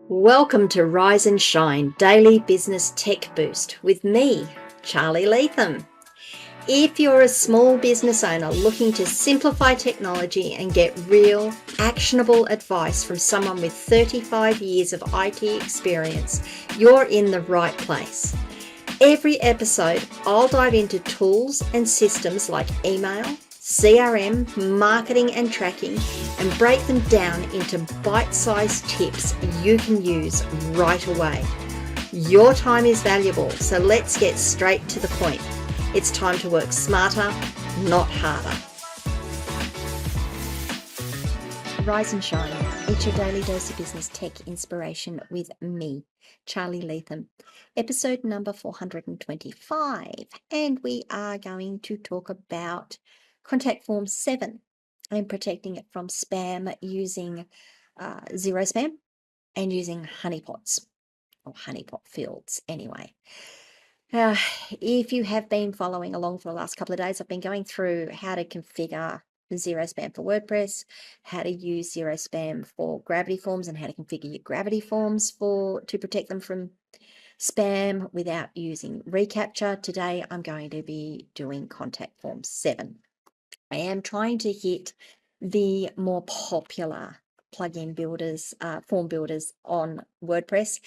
Welcome to Rise and Shine Daily Business Tech Boost with me, Charly Latham. If you're a small business owner looking to simplify technology and get real, actionable advice from someone with 35 years of IT experience, you're in the right place. Every episode, I'll dive into tools and systems like email, CRM, marketing and tracking, and break them down into bite-sized tips you can use right away. Your time is valuable, so let's get straight to the point. It's time to work smarter, not harder. Rise and Shine. It's your daily dose of business tech inspiration with me, Charly Latham. Episode number 425. And we are going to talk about Contact Form 7 and protecting it from spam using zero spam and using honeypots or honeypot fields anyway. If you have been following along for the last couple of days, I've been going through how to configure zero spam for WordPress, how to use zero spam for Gravity Forms, and how to configure your Gravity Forms to protect them from spam without using reCAPTCHA. Today, I'm going to be doing Contact Form 7. I am trying to hit the more popular plugin builders, form builders on WordPress.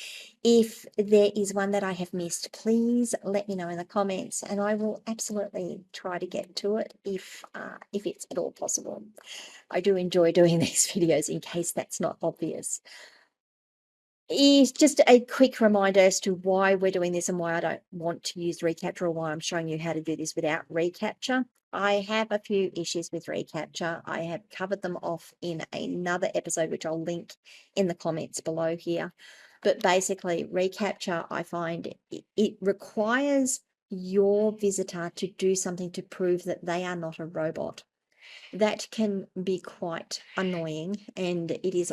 If there is one that I have missed, please let me know in the comments, and I will absolutely try to get to it if it's at all possible. I do enjoy doing these videos in case that's not obvious. Is just a quick reminder as to why we're doing this and why I don't want to use reCAPTCHA, or why I'm showing you how to do this without reCAPTCHA. I have a few issues with reCAPTCHA. I have covered them off in another episode, which I'll link in the comments below here. But basically, reCAPTCHA, I find it requires your visitor to do something to prove that they are not a robot. That can be quite annoying, and it is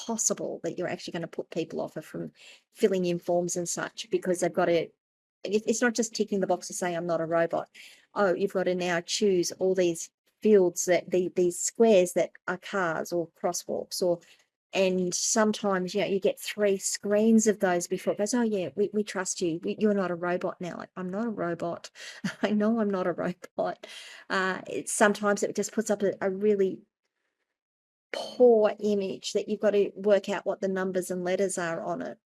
possible that you're actually going to put people off from filling in forms and such, because they've got to, it's not just ticking the box to say I'm not a robot. Oh, you've got to now choose all these fields, that these squares that are cars or crosswalks, and sometimes you get 3 screens of those before it goes, oh yeah, we trust you, you're not a robot now. Like, I'm not a robot. I know I'm not a robot. Sometimes it just puts up a really poor image that you've got to work out what the numbers and letters are on it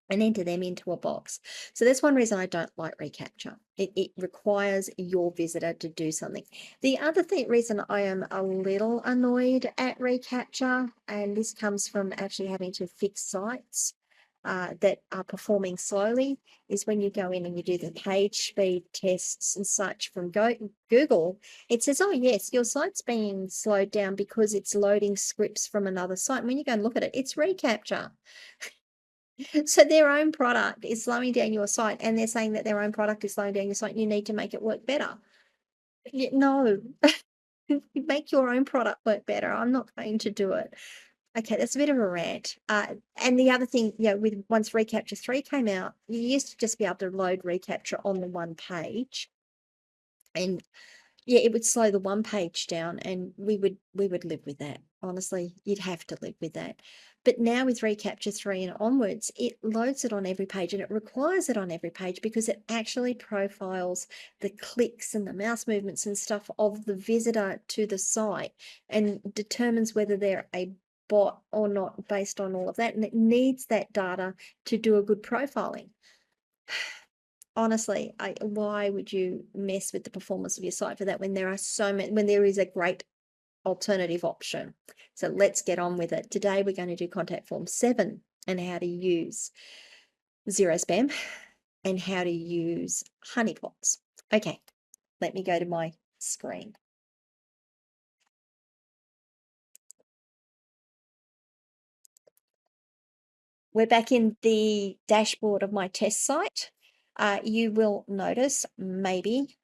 and enter them into a box. So that's one reason I don't like reCAPTCHA. It requires your visitor to do something. The other reason I am a little annoyed at reCAPTCHA, and this comes from actually having to fix sites that are performing slowly, is when you go in and you do the page speed tests and such from Google, it says, oh yes, your site's being slowed down because it's loading scripts from another site. And when you go and look at it, it's reCAPTCHA. So their own product is slowing down your site, and they're saying that their own product is slowing down your site and you need to make it work better. No, make your own product work better. I'm not going to do it. Okay, that's a bit of a rant. And the other thing, with once reCAPTCHA 3 came out, you used to just be able to load reCAPTCHA on the one page. And it would slow the one page down, and we would live with that. Honestly, you'd have to live with that. But now with reCAPTCHA 3 and onwards, it loads it on every page, and it requires it on every page because it actually profiles the clicks and the mouse movements and stuff of the visitor to the site and determines whether they're a bot or not based on all of that. And it needs that data to do a good profiling. Honestly, why would you mess with the performance of your site for that when there are so many, when there is a great alternative option? So let's get on with it. Today we're going to do Contact Form 7 and how to use zero spam and how to use honeypots. Okay, let me go to my screen. We're back in the dashboard of my test site. You will notice maybe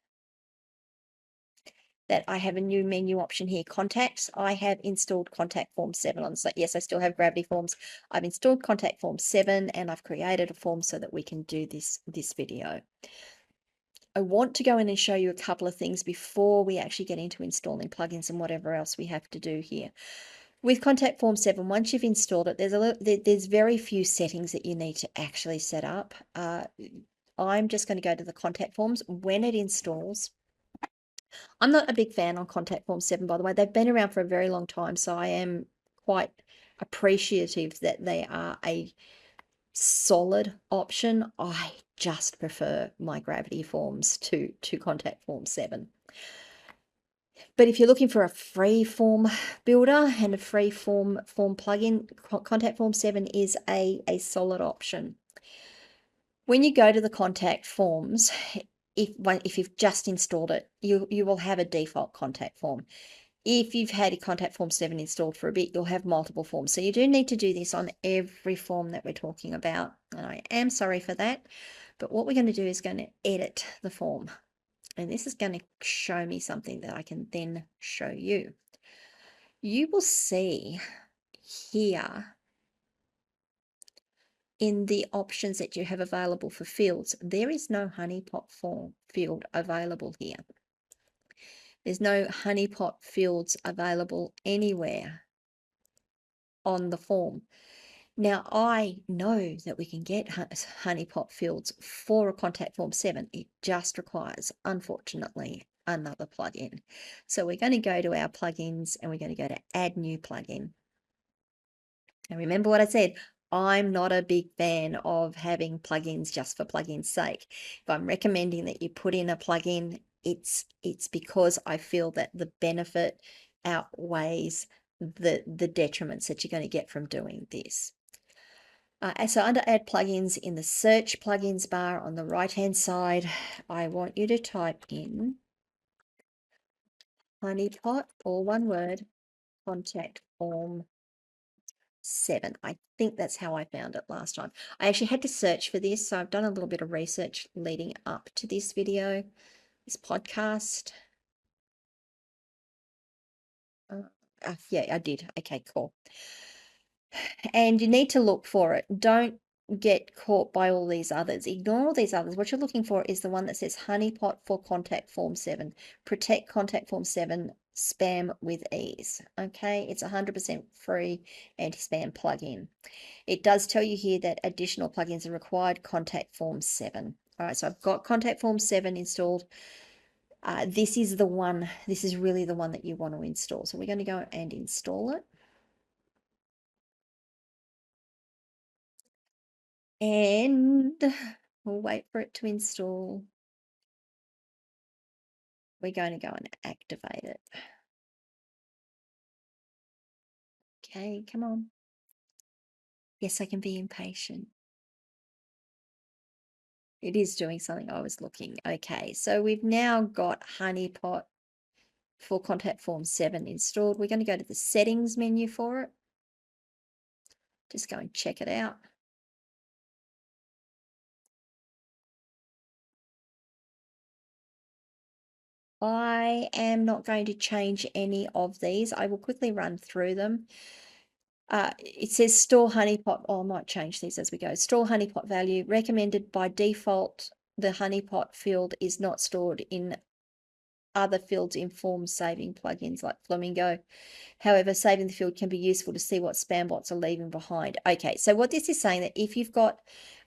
that I have a new menu option here, Contacts. I have installed Contact Form 7 on the site. Yes, I still have Gravity Forms. I've installed Contact Form 7, and I've created a form so that we can do this video. I want to go in and show you a couple of things before we actually get into installing plugins and whatever else we have to do here. With Contact Form 7, once you've installed it, there's very few settings that you need to actually set up. I'm just going to go to the contact forms when it installs. I'm not a big fan on Contact Form 7, by the way. They've been around for a very long time, so I am quite appreciative that they are a solid option. I just prefer my Gravity forms to Contact Form 7. But if you're looking for a free form builder and a free form plugin, Contact Form 7 is a solid option. When you go to the contact forms, if you've just installed it, you will have a default contact form. If you've had a Contact Form 7 installed for a bit, you'll have multiple forms. So you do need to do this on every form that we're talking about. And I am sorry for that. But what we're going to do is going to edit the form. And this is going to show me something that I can then show you. You will see here in the options that you have available for fields, there is no honeypot form field available here. There's no honeypot fields available anywhere on the form. Now, I know that we can get honeypot fields for a Contact Form 7. It just requires, unfortunately, another plugin. So we're going to go to our plugins and we're going to go to Add New Plugin. And remember what I said, I'm not a big fan of having plugins just for plugins' sake. If I'm recommending that you put in a plugin, it's because I feel that the benefit outweighs the detriments that you're going to get from doing this. So under Add Plugins in the Search Plugins bar on the right-hand side, I want you to type in honeypot, all one word, Contact Form 7. I think that's how I found it last time. I actually had to search for this, so I've done a little bit of research leading up to this video, this podcast. Yeah, I did. Okay, cool. And you need to look for it. Don't get caught by all these others. Ignore all these others. What you're looking for is the one that says honeypot for Contact Form 7. Protect Contact Form 7 spam with ease. Okay, it's 100% free anti-spam plugin. It does tell you here that additional plugins are required. Contact Form 7. All right, so I've got Contact Form 7 installed. This is the one. This is really the one that you want to install. So we're going to go and install it. And we'll wait for it to install. We're going to go and activate it. Okay, come on. Yes, I can be impatient. It is doing something. I was looking. Okay, so we've now got honeypot for Contact Form 7 installed. We're going to go to the settings menu for it. Just go and check it out. I am not going to change any of these. I will quickly run through them. It says store honeypot. Oh, I might change these as we go. Store honeypot value recommended by default. The honeypot field is not stored in other fields in form saving plugins like Flamingo. However, saving the field can be useful to see what spam bots are leaving behind. Okay, so what this is saying that if you've got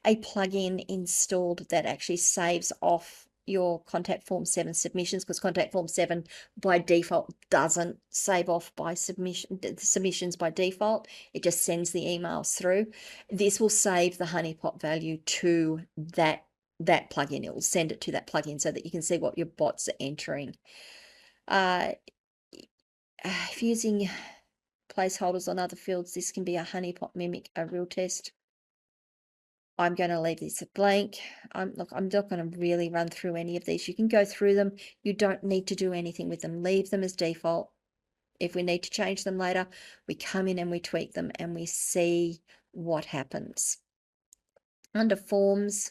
a plugin installed that actually saves off your Contact Form 7 submissions, because Contact Form 7 by default doesn't save off by submissions by default, it just sends the emails through. This will save the honeypot value to that plugin. It will send it to that plugin so that you can see what your bots are entering. If using placeholders on other fields, this can be a honeypot mimic, a real test. I'm going to leave this blank. Look, I'm not going to really run through any of these. You can go through them. You don't need to do anything with them. Leave them as default. If we need to change them later, we come in and we tweak them and we see what happens. Under forms,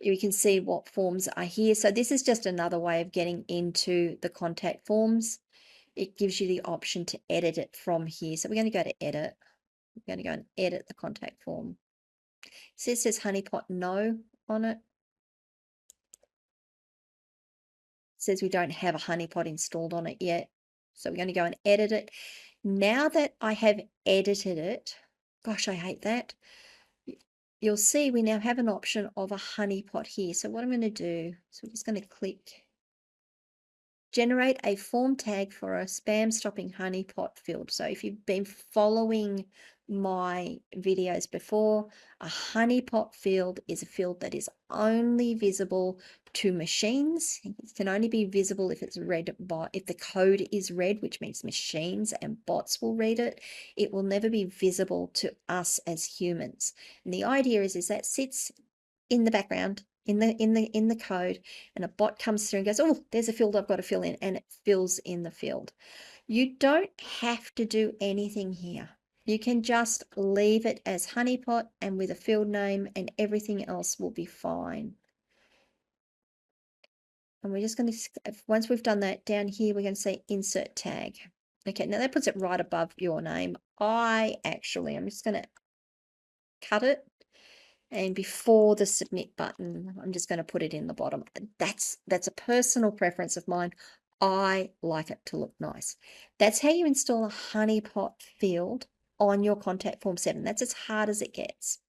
you can see what forms are here. So this is just another way of getting into the contact forms. It gives you the option to edit it from here. So we're going to go to edit. We're going to go and edit the contact form. See, it says honeypot no on it. says we don't have a honeypot installed on it yet. So we're going to go and edit it. Now that I have edited it, gosh, I hate that. You'll see we now have an option of a honeypot here. So what I'm going to do, so we're just going to click generate a form tag for a spam stopping honeypot field. So if you've been following my videos before, a honeypot field is a field that is only visible to machines. It can only be visible if it's read by, if the code is read, which means machines and bots will read it. It will never be visible to us as humans. And the idea is that sits in the background in the code, and a bot comes through and goes, oh, there's a field I've got to fill in, and it fills in the field. You don't have to do anything here. You can just leave it as honeypot and with a field name, and everything else will be fine. And we're just going to, once we've done that, down here we're going to say insert tag. Okay, now that puts it right above your name. I'm just going to cut it. And before the submit button, I'm just going to put it in the bottom. That's a personal preference of mine. I like it to look nice. That's how you install a honeypot field on your contact form 7. That's as hard as it gets.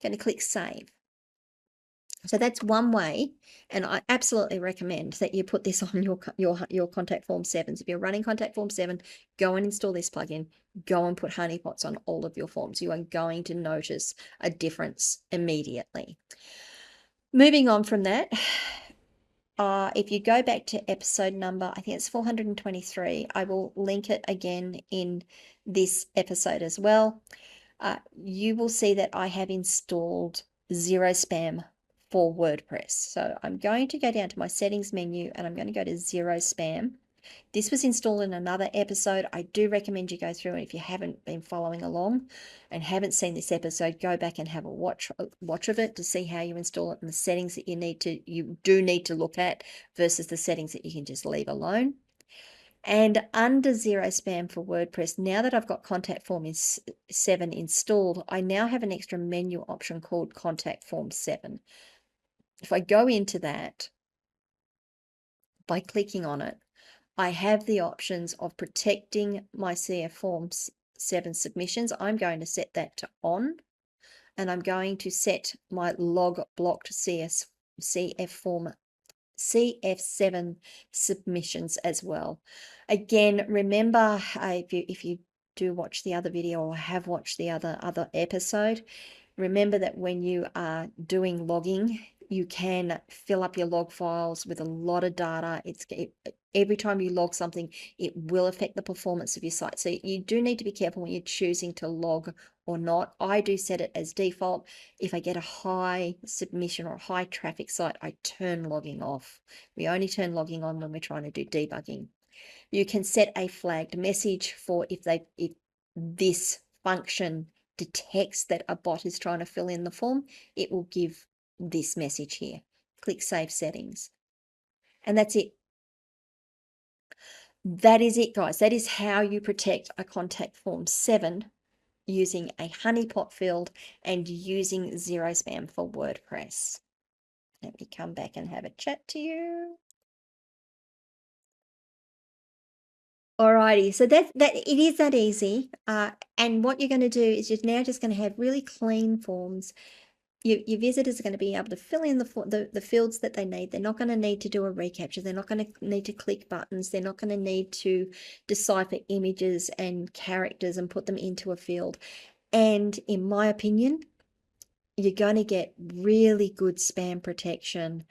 Going to click save. So that's one way, and I absolutely recommend that you put this on your contact form 7s. If you're running contact form 7, go and install this plugin. Go and put honeypots on all of your forms. You are going to notice a difference immediately. Moving on from that, if you go back to episode number, I think it's 423, I will link it again in this episode as well. You will see that I have installed zero spam for WordPress. So I'm going to go down to my settings menu and I'm going to go to zero spam. This was installed in another episode. I do recommend you go through, and if you haven't been following along and haven't seen this episode, go back and have a watch of it to see how you install it and the settings that you do need to look at versus the settings that you can just leave alone. And under zero spam for WordPress, now that I've got contact form 7 installed, I now have an extra menu option called contact form 7. If I go into that by clicking on it, I have the options of protecting my CF form 7 submissions. I'm going to set that to on, and I'm going to set my log blocked CF7 submissions as well. Again, remember, if you do watch the other video or have watched the other episode, remember that when you are doing logging, you can fill up your log files with a lot of data. Every time you log something, it will affect the performance of your site. So you do need to be careful when you're choosing to log or not. I do set it as default. If I get a high submission or a high traffic site, I turn logging off. We only turn logging on when we're trying to do debugging. You can set a flagged message for if this function detects that a bot is trying to fill in the form, it will give this message here. Click Save Settings. And that's it. That is it, guys. That is how you protect a contact form 7 using a honeypot field and using zero spam for WordPress. Let me come back and have a chat to you. Alrighty, so that it is that easy. And what you're going to do is you're now just going to have really clean forms. Your visitors are going to be able to fill in the fields that they need. They're not going to need to do a reCAPTCHA. They're not going to need to click buttons. They're not going to need to decipher images and characters and put them into a field. And in my opinion, you're going to get really good spam protection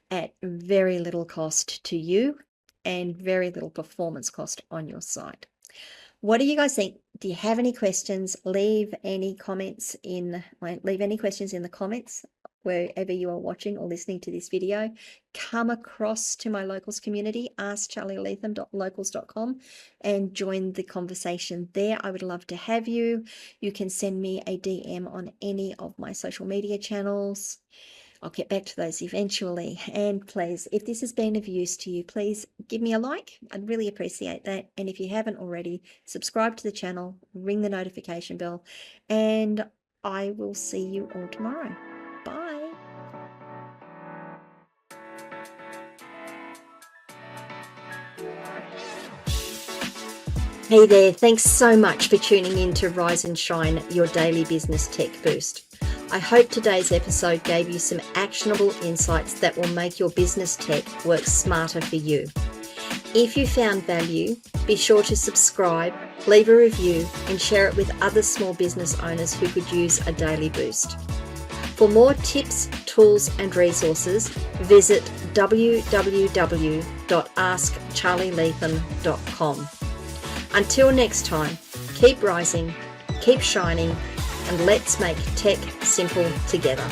at very little cost to you and very little performance cost on your site. What do you guys think? Do you have any questions? Leave any questions in the comments wherever you are watching or listening to this video. Come across to my locals community, askcharlyletham.locals.com, and join the conversation there. I would love to have you. You can send me a DM on any of my social media channels. I'll get back to those eventually. And please, if this has been of use to you, please give me a like. I'd really appreciate that. And if you haven't already, subscribe to the channel, ring the notification bell, and I will see you all tomorrow. Bye. Hey there, thanks so much for tuning in to Rise and Shine, your daily business tech boost. I hope today's episode gave you some actionable insights that will make your business tech work smarter for you. If you found value, be sure to subscribe, leave a review, and share it with other small business owners who could use a daily boost. For more tips, tools, and resources, visit www.askcharlylatham.com. Until next time, keep rising, keep shining, and let's make tech simple together.